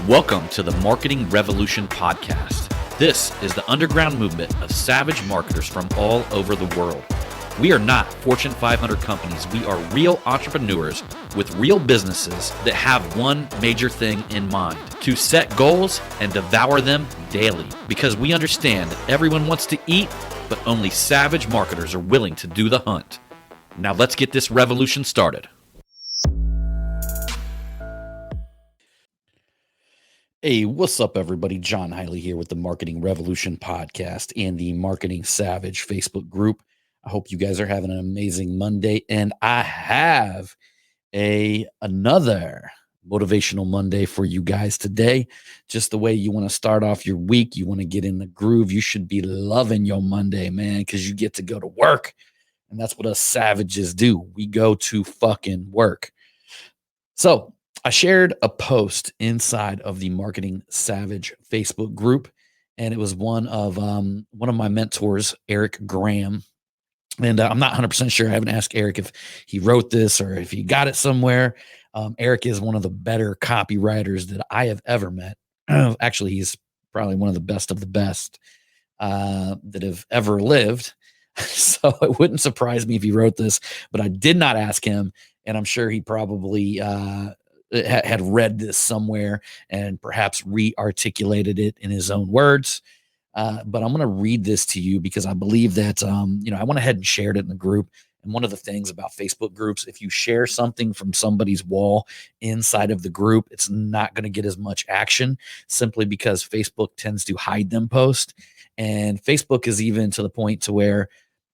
Welcome to the Marketing Revolution podcast. This is the underground movement of savage marketers from all over the world. We are not Fortune 500 companies. We are real entrepreneurs with real businesses that have one major thing in mind: to set goals and devour them daily. Because we understand everyone wants to eat, but only savage marketers are willing to do the hunt. Now let's get this revolution started. Hey, what's up, everybody? John Hiley here with the Marketing Revolution podcast and the Marketing Savage Facebook group. I hope you guys are having an amazing Monday, and I have another motivational Monday for you guys today. Just the way you want to start off your week, you want to get in the groove. You should be loving your Monday, man, because you get to go to work, and that's what us savages do. We go to fucking work. So I shared a post inside of the Marketing Savage Facebook group, and it was one of my mentors, Eric Graham. And I'm not 100% sure. I haven't asked Eric if he wrote this or if he got it somewhere. Eric is one of the better copywriters that I have ever met. Actually, he's probably one of the best that have ever lived. So it wouldn't surprise me if he wrote this, but I did not ask him, and I'm sure he probably had read this somewhere and perhaps re-articulated it in his own words. But I'm going to read this to you because I believe that, I went ahead and shared it in the group. And one of the things about Facebook groups, if you share something from somebody's wall inside of the group, it's not going to get as much action simply because Facebook tends to hide them posts. And Facebook is even to the point to where,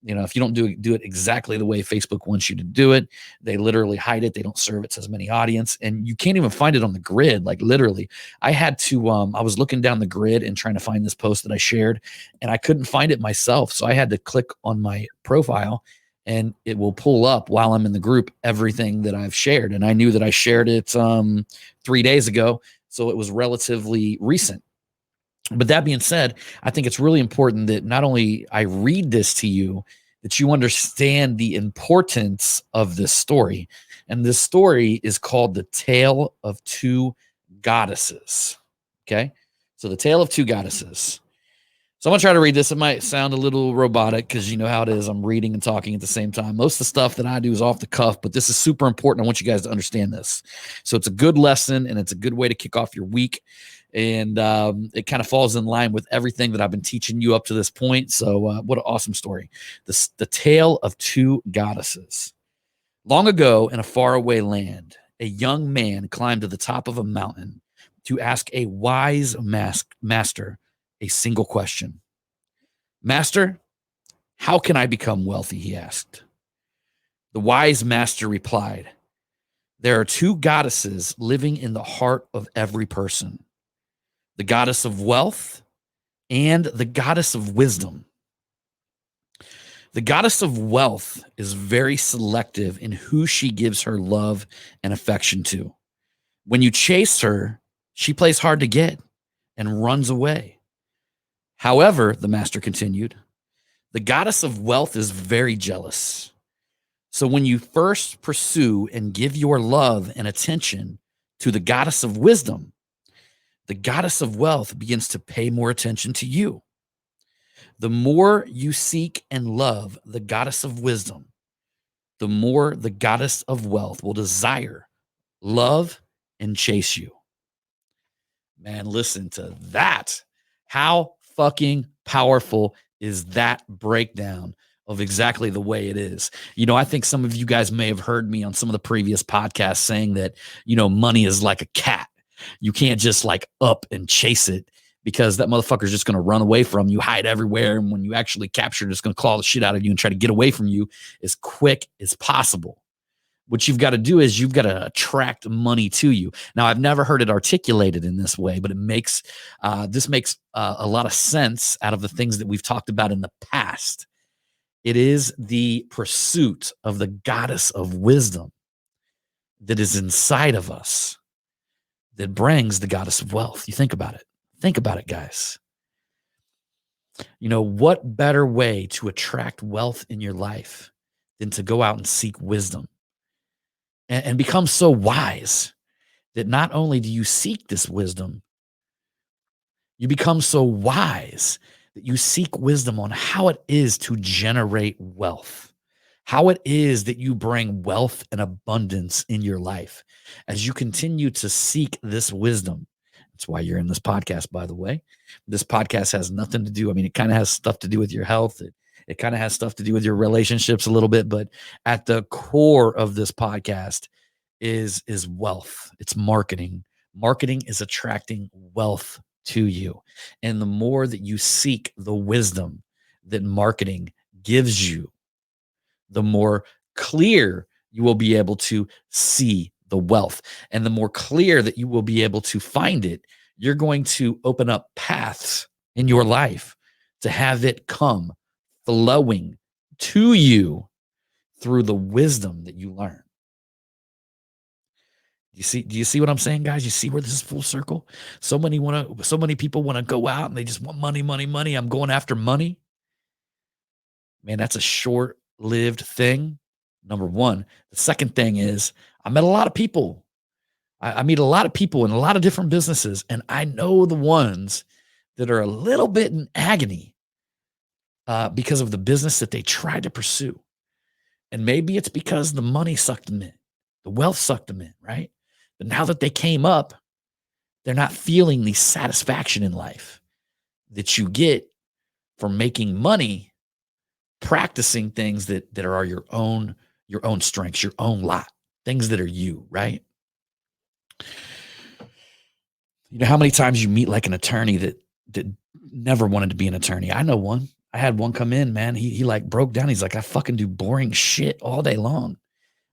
if you don't do it exactly the way Facebook wants you to do it, they literally hide it. They don't serve it to as many audience, and you can't even find it on the grid. Like literally, I had to, I was looking down the grid and trying to find this post that I shared, and I couldn't find it myself. So I had to click on my profile, and it will pull up while I'm in the group everything that I've shared. And I knew that I shared it 3 days ago, so it was relatively recent. But that being said, I think it's really important that not only I read this to you, that you understand the importance of this story. And this story is called The Tale of Two Goddesses. Okay. So The Tale of Two Goddesses. So I'm going to try to read this. It might sound a little robotic because you know how it is. I'm reading and talking at the same time. Most of the stuff that I do is off the cuff, but this is super important. I want you guys to understand this. So it's a good lesson, and it's a good way to kick off your week. And it kind of falls in line with everything that I've been teaching you up to this point. So what an awesome story. The Tale of Two Goddesses. Long ago in a faraway land, a young man climbed to the top of a mountain to ask a wise master a single question. Master, how can I become wealthy? He asked. The wise master replied, there are two goddesses living in the heart of every person: the goddess of wealth and the goddess of wisdom. The goddess of wealth is very selective in who she gives her love and affection to. When you chase her, she plays hard to get and runs away. However, the master continued, the goddess of wealth is very jealous. So when you first pursue and give your love and attention to the goddess of wisdom, the goddess of wealth begins to pay more attention to you. The more you seek and love the goddess of wisdom, the more the goddess of wealth will desire, love, and chase you. Man, listen to that. How fucking powerful is that breakdown of exactly the way it is? I think some of you guys may have heard me on some of the previous podcasts saying that, money is like a cat. You can't just like up and chase it because that motherfucker's just going to run away from you, hide everywhere. And when you actually capture it, it's going to claw the shit out of you and try to get away from you as quick as possible. What you've got to do is you've got to attract money to you. Now, I've never heard it articulated in this way, but this makes a lot of sense out of the things that we've talked about in the past. It is the pursuit of the goddess of wisdom that is inside of us that brings the goddess of wealth. You think about it. Think about it, guys. What better way to attract wealth in your life than to go out and seek wisdom and become so wise that not only do you seek this wisdom, you become so wise that you seek wisdom on how it is to generate wealth, how it is that you bring wealth and abundance in your life. As you continue to seek this wisdom, that's why you're in this podcast, by the way. This podcast has nothing to do, I mean, it kind of has stuff to do with your health. It kind of has stuff to do with your relationships a little bit, but at the core of this podcast is wealth. It's marketing. Marketing is attracting wealth to you. And the more that you seek the wisdom that marketing gives you, the more clear you will be able to see the wealth. And the more clear that you will be able to find it, you're going to open up paths in your life to have it come flowing to you through the wisdom that you learn. Do you see what I'm saying, guys? You see where this is full circle? So many people want to go out and they just want money, money, money. I'm going after money. Man, that's a short-lived thing. Number one. The second thing is I met a lot of people. I meet a lot of people in a lot of different businesses, and I know the ones that are a little bit in agony because of the business that they tried to pursue. And maybe it's because the money sucked them in, the wealth sucked them in, right? But now that they came up, they're not feeling the satisfaction in life that you get from making money, practicing things that are your own strengths, your own lot, things that are you, right? You know how many times you meet like an attorney that never wanted to be an attorney? I know one. I had one come in, man. He like broke down. He's like, I fucking do boring shit all day long.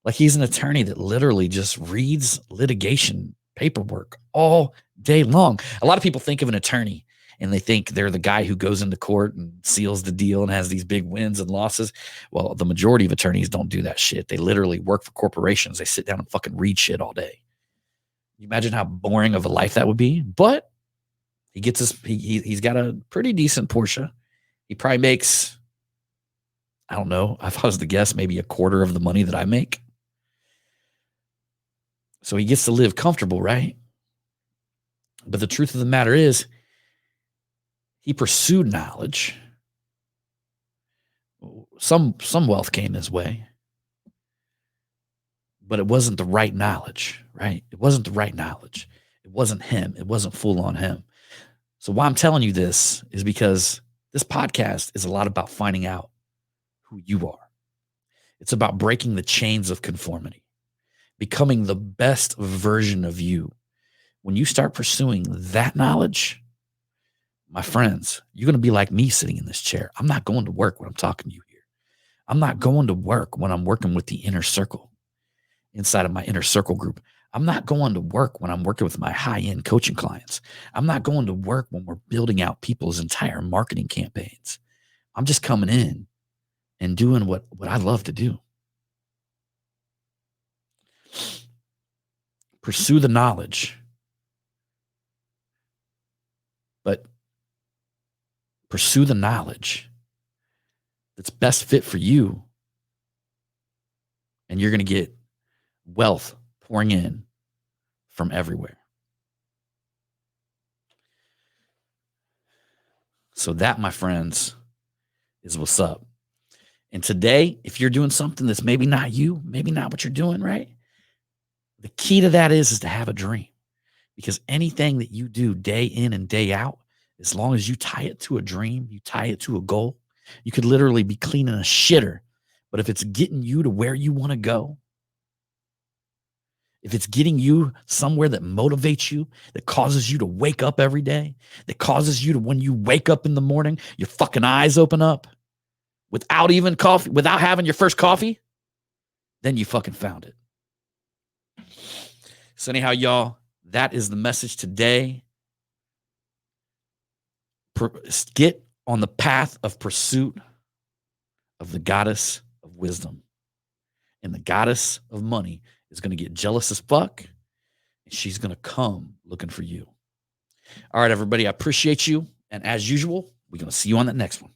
Like he's an attorney that literally just reads litigation paperwork all day long. A lot of people think of an attorney and they think they're the guy who goes into court and seals the deal and has these big wins and losses. Well, the majority of attorneys don't do that shit. They literally work for corporations. They sit down and fucking read shit all day. You imagine how boring of a life that would be? But he gets his, he's got a pretty decent Porsche. He probably makes, I don't know, if I was to guess, maybe a quarter of the money that I make. So he gets to live comfortable, right? But the truth of the matter is, he pursued knowledge. Some wealth came his way, but it wasn't the right knowledge, right? It wasn't the right knowledge. It wasn't him. It wasn't full on him. So why I'm telling you this is because this podcast is a lot about finding out who you are. It's about breaking the chains of conformity, becoming the best version of you. When you start pursuing that knowledge, my friends, you're going to be like me sitting in this chair. I'm not going to work when I'm talking to you here. I'm not going to work when I'm working with the inner circle inside of my inner circle group. I'm not going to work when I'm working with my high-end coaching clients. I'm not going to work when we're building out people's entire marketing campaigns. I'm just coming in and doing what I love to do. Pursue the knowledge, but pursue the knowledge that's best fit for you, and you're going to get wealth pouring in from everywhere. So that, my friends, is what's up. And today, if you're doing something that's maybe not you, maybe not what you're doing, right? The key to that is to have a dream, because anything that you do day in and day out, as long as you tie it to a dream, you tie it to a goal, you could literally be cleaning a shitter. But if it's getting you to where you want to go, if it's getting you somewhere that motivates you, that causes you to wake up every day, that causes you to, when you wake up in the morning, your fucking eyes open up without even coffee, without having your first coffee, then you fucking found it. So anyhow, y'all, that is the message today. Get on the path of pursuit of the goddess of wisdom. And the goddess of money is going to get jealous as fuck. And she's going to come looking for you. All right, everybody, I appreciate you. And as usual, we're going to see you on that next one.